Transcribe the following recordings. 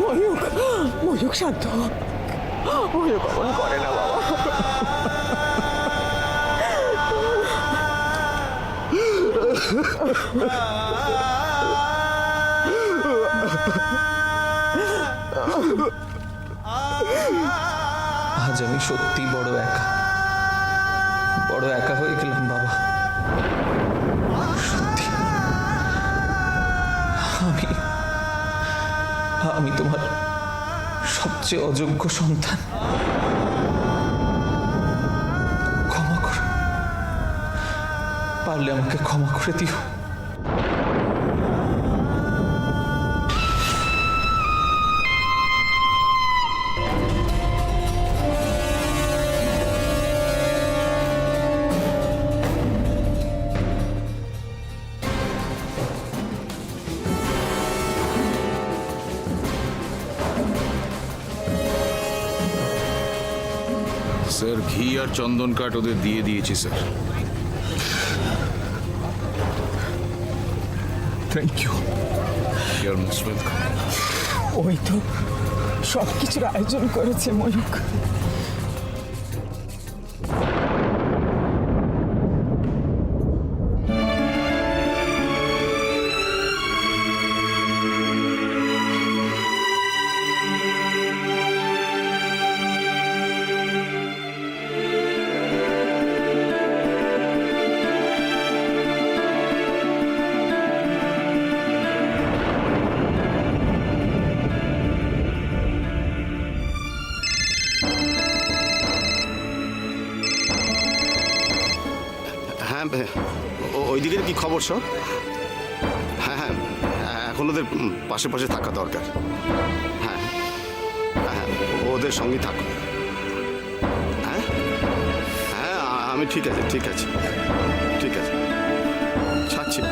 ময়ূক, ময়ূক শান্ত, ময়ূক অমন করে না বাবা। আজ আমি সত্যি বড় একা হয়ে গেলাম বাবা। সত্যি আমি তোমার সবচেয়ে অযোগ্য সন্তান। ক্ষমা করো, পারলে আমাকে ক্ষমা করে দিও। স্যার, ঘি আর চন্দন কাঠ ওদের দিয়ে দিয়েছি sir. Thank you. You are most welcome. ওই তো সব কিছুর আয়োজন করেছে ময়ূক। হ্যাঁ, ওই দিকের কি খবর সব? হ্যাঁ হ্যাঁ, এখন ওদের পাশে পাশে থাকা দরকার। হ্যাঁ হ্যাঁ, ওদের সঙ্গেই থাকো। হ্যাঁ হ্যাঁ, আমি ঠিক আছে ঠিক আছে ঠিক আছে, ছাড়ছি।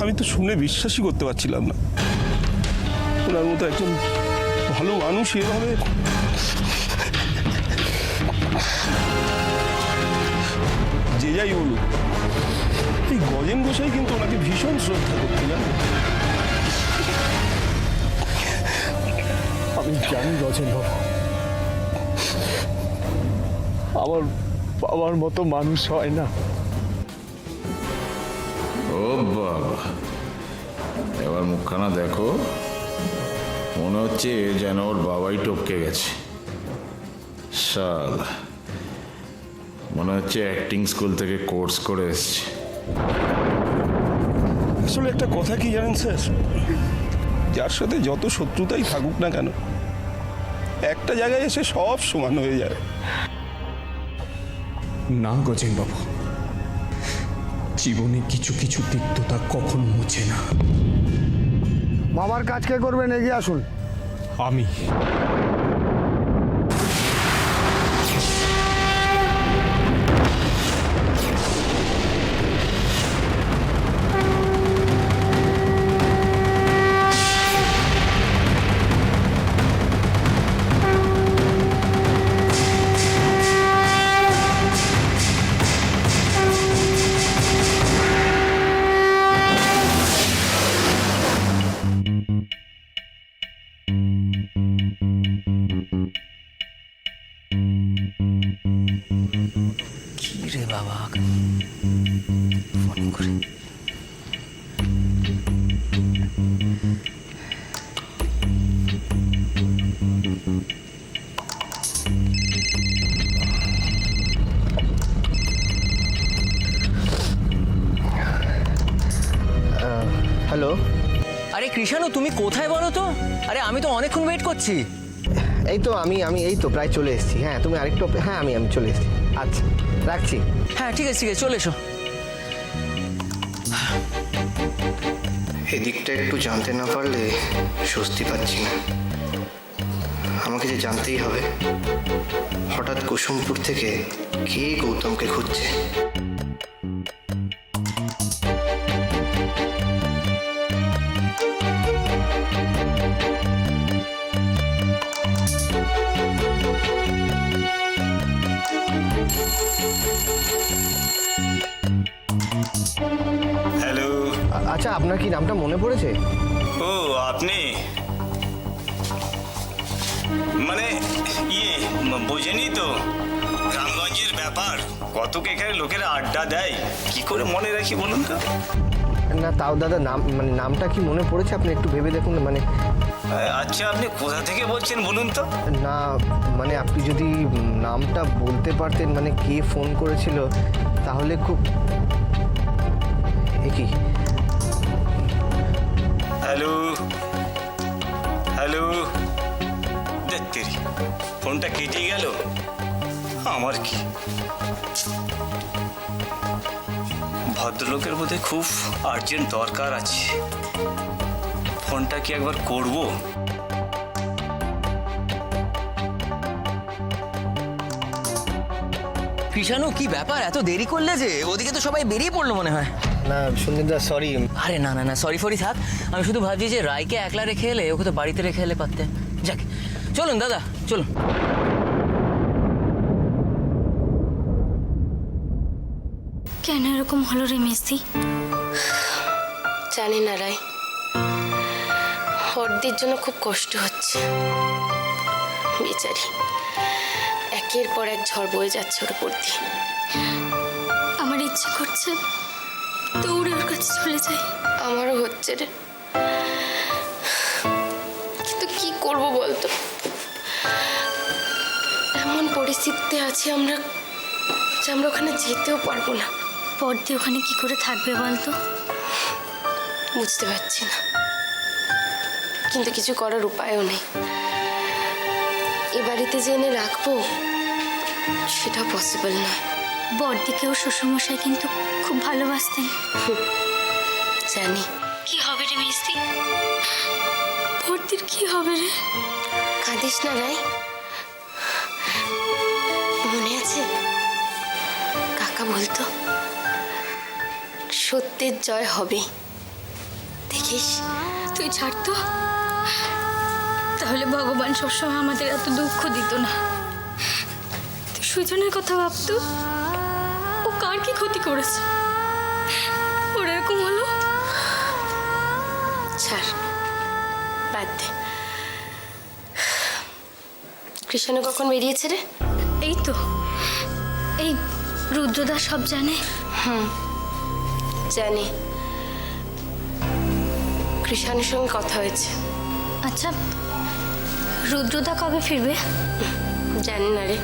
আমি তো শুনে বিশ্বাসই করতে পারছিলাম না, ওনার মতো একজন ভালো মানুষ এভাবে। যে যাই বলুক, এই গজেন গোসাই কিন্তু ওনাকে ভীষণ শ্রদ্ধা করতে জানেন। আমি জানি গজেন বাবু, আমার বাবার মতো মানুষ হয় না। ও বাবা, এবার মুখখানা দেখো, মনে হচ্ছে যেন ওর বাবাই টপকে গেছে। শালা, মনে হচ্ছে অ্যাক্টিং স্কুল থেকে কোর্স করে এসছে। আসলে একটা কথা কি জানেন স্যার, যার সাথে যত শত্রুতাই থাকুক না কেন, একটা জায়গায় এসে সব সমান হয়ে যায়। না গজেন বাবু, জীবনে কিছু কিছু তিক্ততা কখনো মুছে না। বাবার কাজ কে করবেন, এগিয়ে আসুন। আমি। রে বাবা, ফোন করে কৃষাণু তুমি কোথায় বলো তো? আরে আমি তো অনেকক্ষণ ওয়েট করছি। এই তো আমি এই তো প্রায় চলে এসেছি। হ্যাঁ তুমি আরেকটু হ্যাঁ আমি চলে এসেছি। আচ্ছা রাখছি। হ্যাঁ ঠিক আছে চলে এসো। এদিকটা একটু জানতে না পারলে স্বস্তি পাচ্ছি না। আমাকে যে জানতেই হবে হঠাৎ কুসুমপুর থেকে কে গৌতমকে খুঁজছে। হ্যালো। আচ্ছা আপনার কি নামটা মনে পড়েছে? ও আপনি মানে বোঝেনি তো, গ্রামগঞ্জের ব্যাপার, কতক এখানে লোকেরা আড্ডা দেয়, কি করে মনে রাখি বলুন তো? না তাও দাদা নামটা কি মনে পড়েছে? আপনি একটু ভেবে দেখুন। আচ্ছা আপনি কোথা থেকে বলছেন বলুন তো? না আপনি যদি নামটা বলতে পারতেন, কে ফোন করেছিল তাহলে খুব। কি হ্যালো হ্যালো, দেখতে ফোনটা কেটে গেল। আমার কি, ভদ্রলোকের বোধহয় খুব আর্জেন্ট দরকার আছে, ফোনটা কি একবার করবো? কৃষাণু কি ব্যাপার, এত দেরি করলে যে? ওদিকে তো সবাই বেরিয়ে পড়লো মনে হয়। না সুন্দরদা সরি। আরে না না না সরি ফরি থাক, আমি শুধু ভাবছি যে রায়কে একলা রেখে এলে, ওকে তো বাড়িতে রেখে এলে পারতে। যাক চলুন দাদা চলুন। কেন এরকম হলো রে মেসি? জানি না রাই, হরদির জন্য খুব কষ্ট হচ্ছে। বেচারি একের পর এক ঝড় বয়ে যাচ্ছে ওর উপর দিয়ে। আমার ইচ্ছে করছে দৌড়ে ওর কাছে চলে যাই। আমারও হচ্ছে রে, কিন্তু কি করব বলতো, এমন পরিস্থিতিতে আছি আমরা যে আমরা ওখানে যেতেও পারবো না। পরদি ওখানে কি করে থাকবে বলতো? বুঝতে পারছি না, কিন্তু কিছু করার উপায়ও নেই। এ বাড়িতে যে এনে রাখবো সেটা পসিবল নয়। বড়দিকেও শ্বশুরমশাই কিন্তু খুব ভালোবাসতেন। জানি। কি হবে রে মিস্ত্রি, বড়দির কি হবে রে? কাঁদিস না রাই, মনে আছে কাকা বলতো সত্যের জয় হবে, দেখিস। তুই ছাড় তো, তাহলে ভগবান সবসময় আমাদের এত দুঃখ দিত না। তুই সুজনের কথা ভাবতো, ও কার কি ক্ষতি করেছে, ওর এরকম হলো? ছাড়, বাদ দে। কৃষ্ণ কখন বেরিয়েছে রে? এই তো, এই রুদ্রদা সব জানে। জানি, কৃষাণের সঙ্গে কথা হয়েছে। আচ্ছা রুদ্রদা কবে ফিরবে? জানি না রে,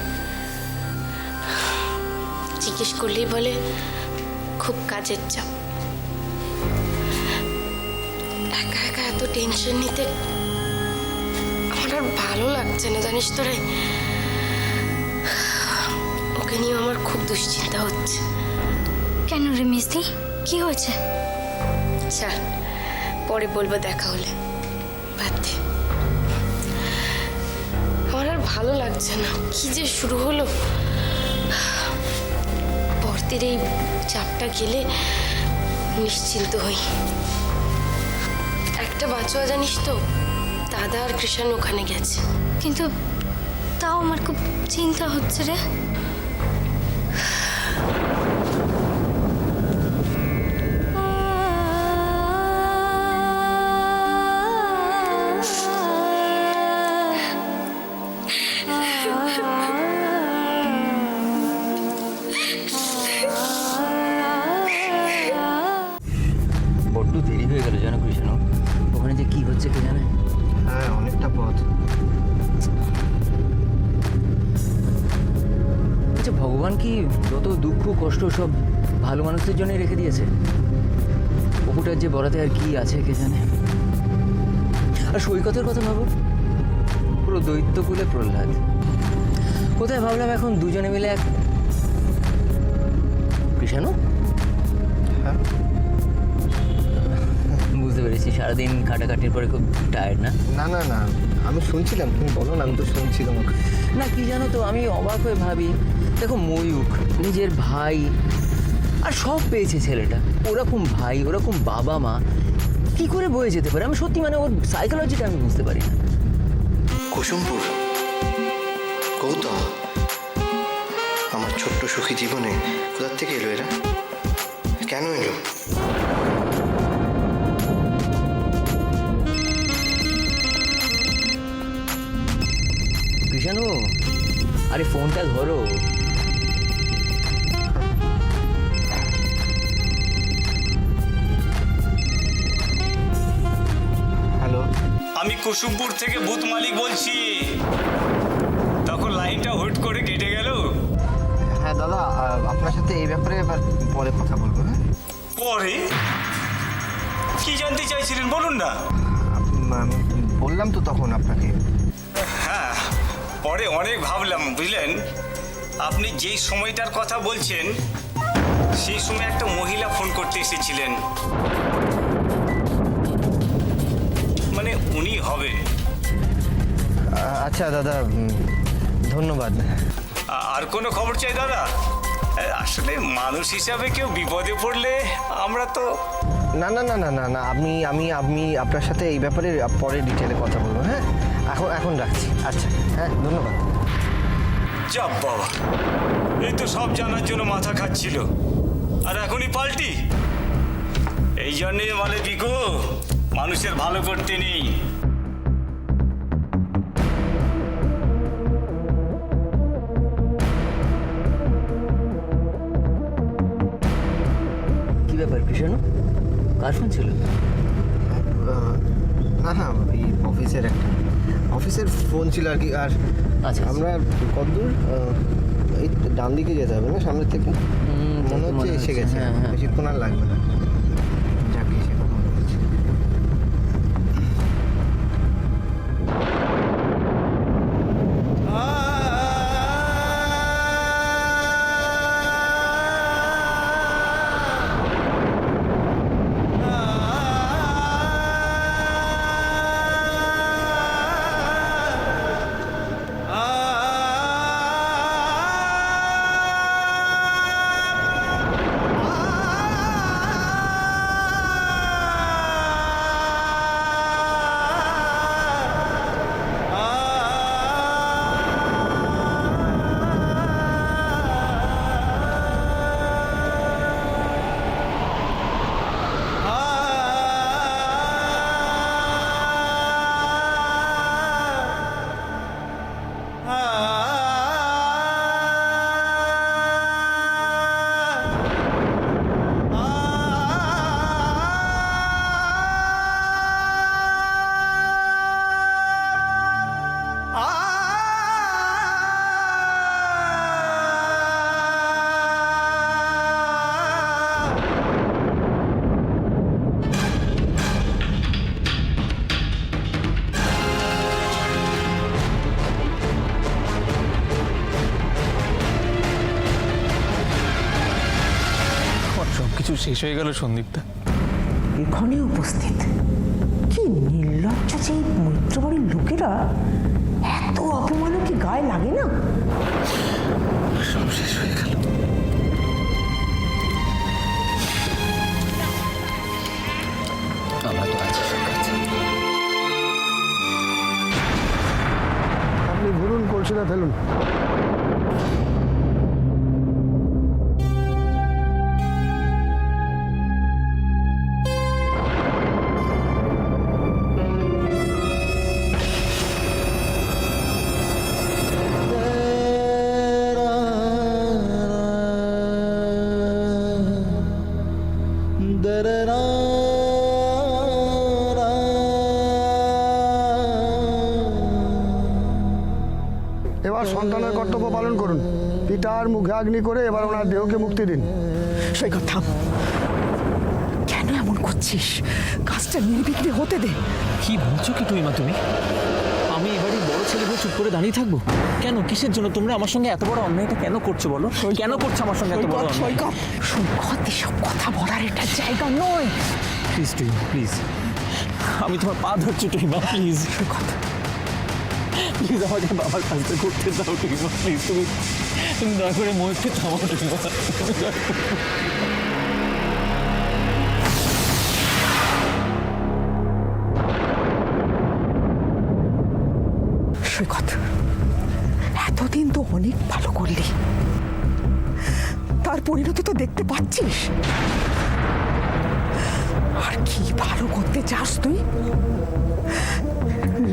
জিজ্ঞেস করলেই বলে খুব কাজের চাপ। একা একা এত টেনশন নিতে আমার আর ভালো লাগছে না, জানিস তো রে। ওকে নিয়ে আমার খুব দুশ্চিন্তা হচ্ছে। কেন রে মিস্তি, কি হয়েছে? স্যার পরে বলবো দেখা হলে, বাদ দে। আমার আর ভালো লাগছে না, কি যে শুরু হলো। পরদের এই চাপটা গেলে নিশ্চিন্ত হই। একটা বাচ্চা জানিস তো, দাদা আর কৃষণ ওখানে গেছে, কিন্তু তাও আমার খুব চিন্তা হচ্ছে রে। বড্ড দেরি হয়ে গেল জানো কৃষ্ণ, ওখানে যে কি হচ্ছে কে জানে। হ্যাঁ অনেকটা পথ। আচ্ছা ভগবান কি যত দুঃখ কষ্ট সব ভালো মানুষদের জন্যই রেখে দিয়েছে? ওটার যে বলাতে আর কি আছে কে জানে। আর সৈকতের কথা ভাবো, পুরো দৈত্যকুলে প্রহ্লাদ। কোথায় ভাবলাম এখন দুজনে মিলে এক কৃষাণু। হ্যাঁ বুঝতে পেরেছি, সারাদিন খাটাখাটির পরে খুব টায়ার্ড না? না না না, আমি শুনছিলাম, তুমি বলো না, আমি তো শুনছি তোমাকে। না কি জানো তো, আমি অবাক হয়ে ভাবি, দেখো ময়ূখ নিজের ভাই আর সব পেয়েছে ছেলেটা, ওরকম ভাই ওরকম বাবা মা কি করে বয়ে যেতে পারে? আমি সত্যি মানে ওর সাইকোলজিটা আমি বুঝতে পারি না। কুসুমপুর, গৌতম, আমার ছোট্ট সুখী জীবনে কোথার থেকে এলো এরা? কেন এলো? কৃষাণু, আরে ফোনটা ধরো। হ্যালো, আমি কুসুমপুর থেকে ভূত মালিক বলছি। তখন লাইনটা হুট করে কেটে গেল। হ্যাঁ দাদা, আপনার সাথে এই ব্যাপারে এবার পরে কথা বলবো। হ্যাঁ, পরে কি জানতে চাইছিলেন বলুন না। আমি বললাম তো তখন আপনাকে। হ্যাঁ, পরে অনেক ভাবলাম, বুঝলেন। আপনি যেই সময়টার কথা বলছেন সেই সময় একটা মহিলা ফোন করতে এসেছিলেন, মানে উনি হবেন। আচ্ছা দাদা, ধন্যবাদ। আর কোনো খবর চাই দাদা? আসলে মানুষ হিসাবে কেউ বিপদে পড়লে আমরা তো না না না না না না, আমি আপনার সাথে এই ব্যাপারে পরে ডিটেলে কথা বলবো। হ্যাঁ, এখন রাখছি। আচ্ছা, হ্যাঁ, ধন্যবাদ। যাব বাবা, এই তো সব জানার জন্য মাথা খাচ্ছিল, আর এখনই পাল্টি। এই জন্যে বলে বিকু, মানুষের ভালো করতে নেই। কি ব্যাপার কৃষাণু, কার ফোন ছিল? না না, এই অফিসের ফোন ছিল আর কি। আর আচ্ছা, আমরা কতদূর? এই ডান দিকে যেতে হবে না সামনের থেকে? মনে হচ্ছে এসে গেছে। হ্যাঁ, হ্যাঁ। বেশিক্ষণ আর লাগবে না। যাক, এসে কথা বলছি। সবকিছু শেষ হয়ে গেল সন্দীপদা। এখানে উপস্থিত কি নির্লজ্জ যে মৈত্রবাড়ির লোকেরা, এত অপমানও কি গায়ে লাগে না? সব শেষ হয়ে গেল। আমরা তো আছি সব কাছে। আপনি ঘুরুন, কলসিটা ফেলুন। এবার সন্তানের কর্তব্য পালন করুন। পিতার মুখে অগ্নি করে এবার ওনার দেহকে মুক্তি দিন। সৈকত থাম। কেন এমন করছিস? কাজটা নির্বিঘ্নে হতে দে। কি বলছো কি তুমি মা? তুমি আমি এবারই বড় ছেলে হয়ে চুপ করে দাঁড়িয়ে থাকবো কেন? কিসের জন্য তোমরা আমার সঙ্গে এত বড় অন্যায়টা কেন করছো বলো? কেন করছো আমার সঙ্গে এত বড় অন্যায়? সৈকত, এসব কথা বলার এটা জায়গা নয়। প্লিজ টুইমা, প্লিজ, আমি তোমার পা ধরছি টুইমা, প্লিজ। সৈকত, প্লিজ আমাকে বাবার কাজটা করতে দাও টুইমা, প্লিজ। তুমি দয়া করে ময়ূরকে থামাও টুইমা। সৈকত, এতদিন তো অনেক ভালো করলি, তার পরিণতি তো দেখতে পাচ্ছিস। আর কি ভালো করতে চাস তুই?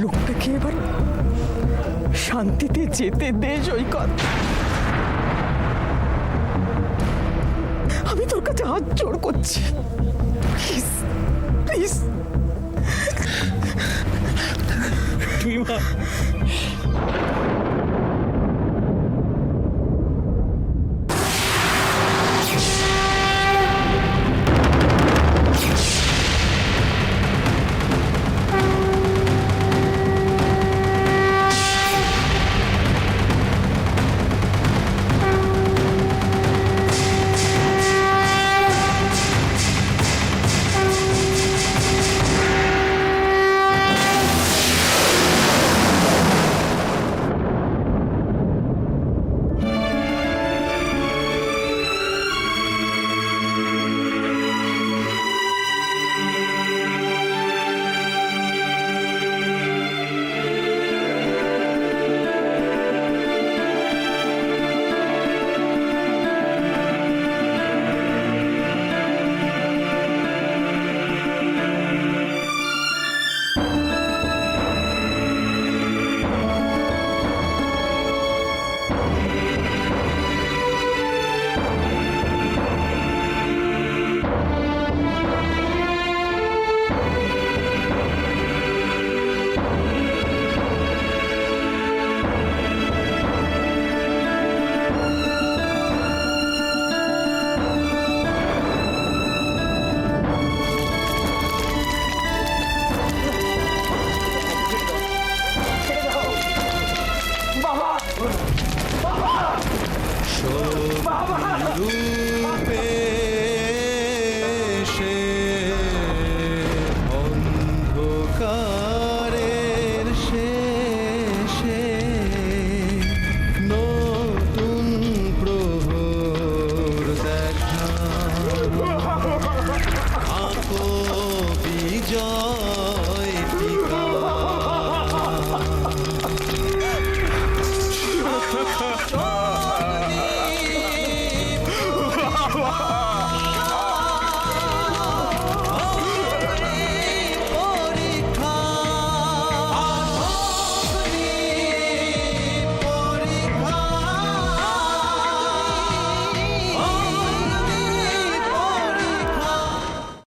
লোকটাকে এবার শান্তিতে যেতে দে সৈকত। আমি তোর কাছে হাত জোড় করছি, প্লিজ প্লিজ। টুইমা,